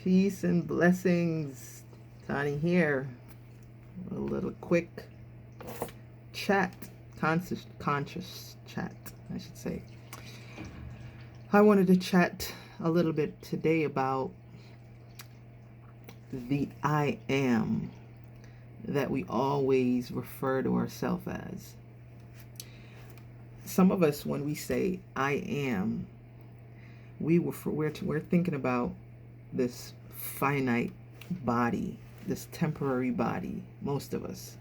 Peace and blessings. Tani here. A little quick chat, conscious chat, I should say. I wanted to chat a little bit today about the I am that we always refer to ourselves as. Some of us, when we say I am, we're thinking about this finite body, this temporary body, most of us.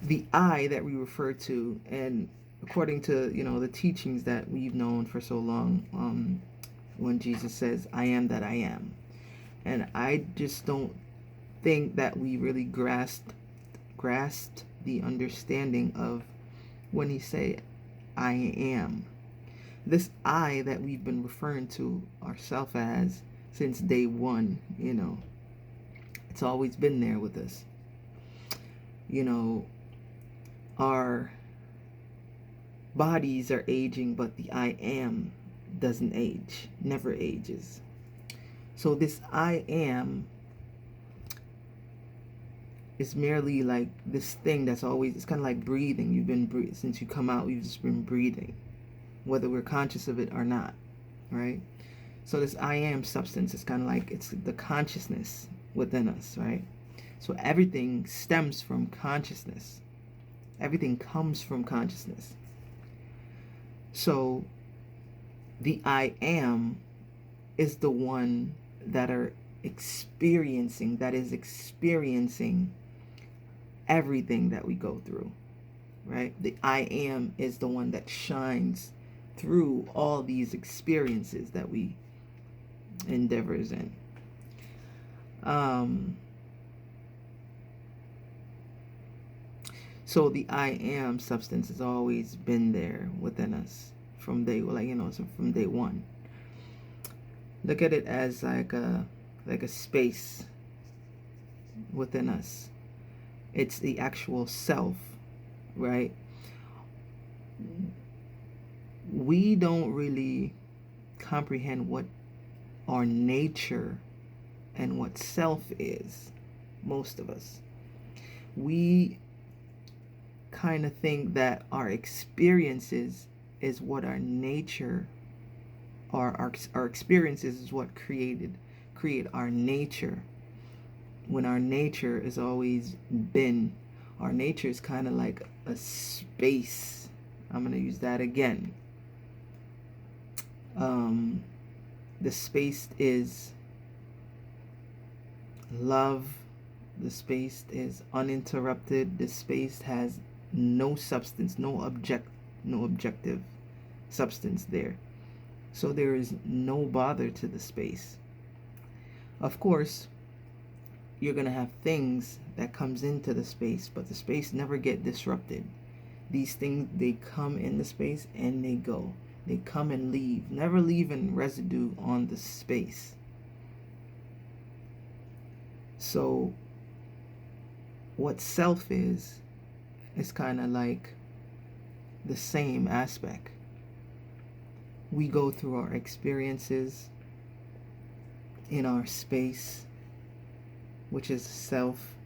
The I that we refer to, and according to the teachings that we've known for so long, when Jesus says I am that I am, and I just don't think that we really grasped the understanding of when he say I am. This I that we've been referring to ourselves as since day one, it's always been there with us. Our bodies are aging, but the I am doesn't age, never ages. So this I am is merely like this thing that's always, it's kind of like breathing. You've been breathing since you come out, you've just been breathing, whether we're conscious of it or not, right? So this I am substance is kind of like, it's the consciousness within us, right? So everything stems from consciousness. Everything comes from consciousness. So the I am is the one that is experiencing everything that we go through, right? The I am is the one that shines through all these experiences that we endeavors in. So the I am substance has always been there within us from day, so from day one. Look at it as like a space within us. It's the actual self, right? We don't really comprehend what our nature and what self is, most of us. We kind of think that our experiences is what our nature, or our experiences is what create our nature, when our nature has always been, our nature is kind of like a space. I'm going to use that again. The space is love. The space is uninterrupted. The space has no substance, no objective substance there. So there is no bother to the space. Of course, you're going to have things that comes into the space, but the space never get disrupted. These things, they come in the space and they go. They come and leave, never leaving residue on the space. So what self is kind of like the same aspect. We go through our experiences in our space, which is self,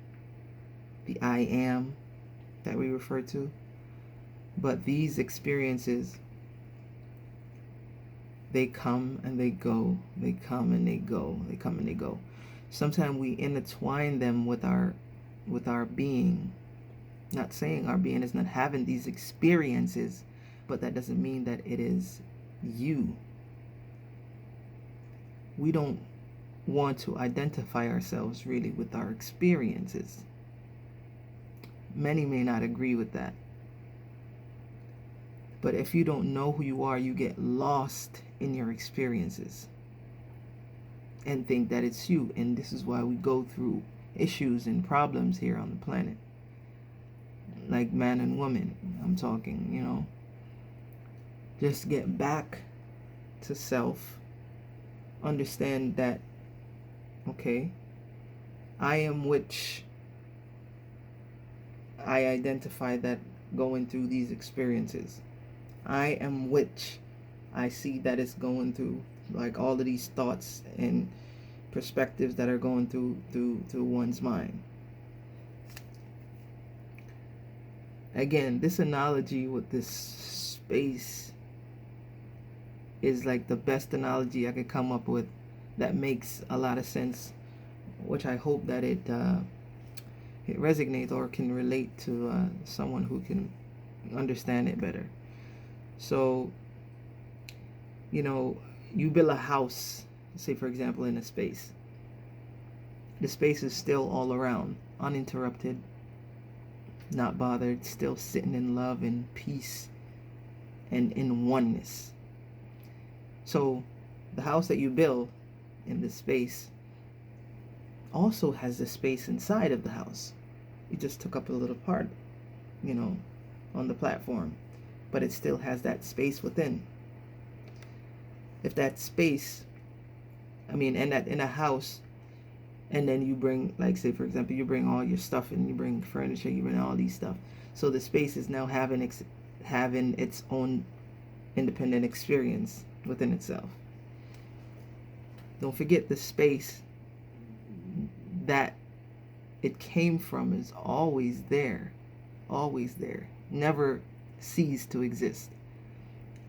the I am that we refer to. But these experiences, they come and they go, they come and they go, they come and they go. Sometimes we intertwine them with our being. Not saying our being is not having these experiences, but that doesn't mean that it is you. We don't want to identify ourselves really with our experiences. Many may not agree with that. But if you don't know who you are, you get lost in your experiences and think that it's you. And this is why we go through issues and problems here on the planet. Like man and woman, I'm talking, Just get back to self. Understand that, okay, I am which I identify that going through these experiences. I am which I see that it's going through like all of these thoughts and perspectives that are going through one's mind. Again, this analogy with this space is like the best analogy I could come up with that makes a lot of sense, which I hope that it resonates or can relate to someone who can understand it better. So, you build a house, say for example, in a space. The space is still all around, uninterrupted, not bothered, still sitting in love and peace and in oneness. So the house that you build in this space also has the space inside of the house. You just took up a little part, on the platform, but it still has that space within. If that space, and that in a house, and then you bring, like, say for example, you bring all your stuff and you bring furniture, you bring all these stuff, so the space is now having its own independent experience within itself. Don't forget, the space that it came from is always there, never ceased to exist.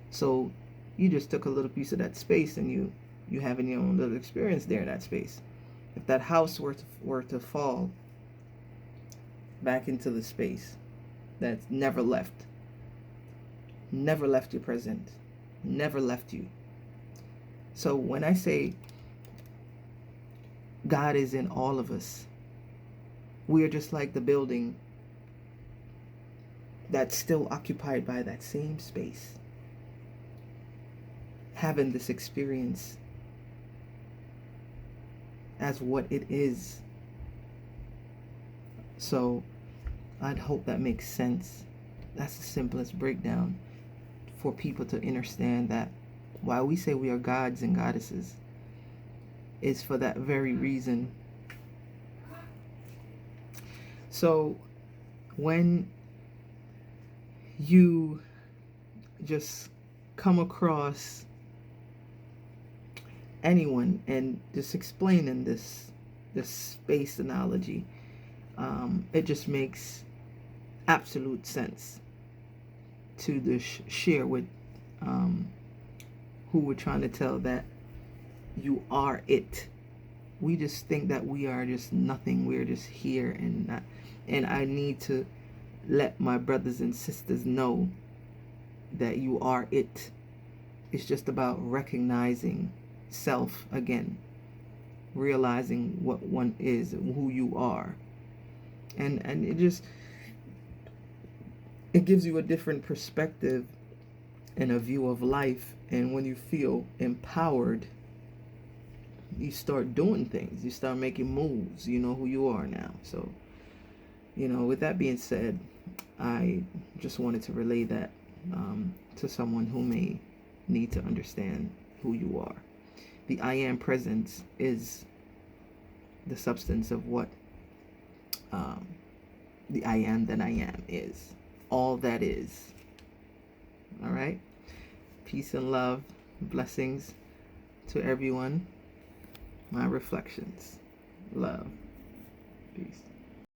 So you just took a little piece of that space and you having your own little experience there in that space. If that house were to fall back into the space that's never left your present, never left you. So when I say God is in all of us, we are just like the building that's still occupied by that same space, having this experience as what it is. So I'd hope that makes sense. That's the simplest breakdown for people to understand that while we say we are gods and goddesses, it's for that very reason. So when you just come across anyone and just explaining this space analogy, it just makes absolute sense to share with who we're trying to tell that you are it. We just think that we are just nothing. We're just here and not. And I need to let my brothers and sisters know that you are it. It's just about recognizing self again, realizing what one is, who you are, and it gives you a different perspective and a view of life. And when you feel empowered, you start doing things, you start making moves, you know who you are now. So with that being said, I just wanted to relay that to someone who may need to understand who you are. The I am presence is the substance of what the I am that I am is. All that is. All right? Peace and love. Blessings to everyone. My reflections. Love. Peace.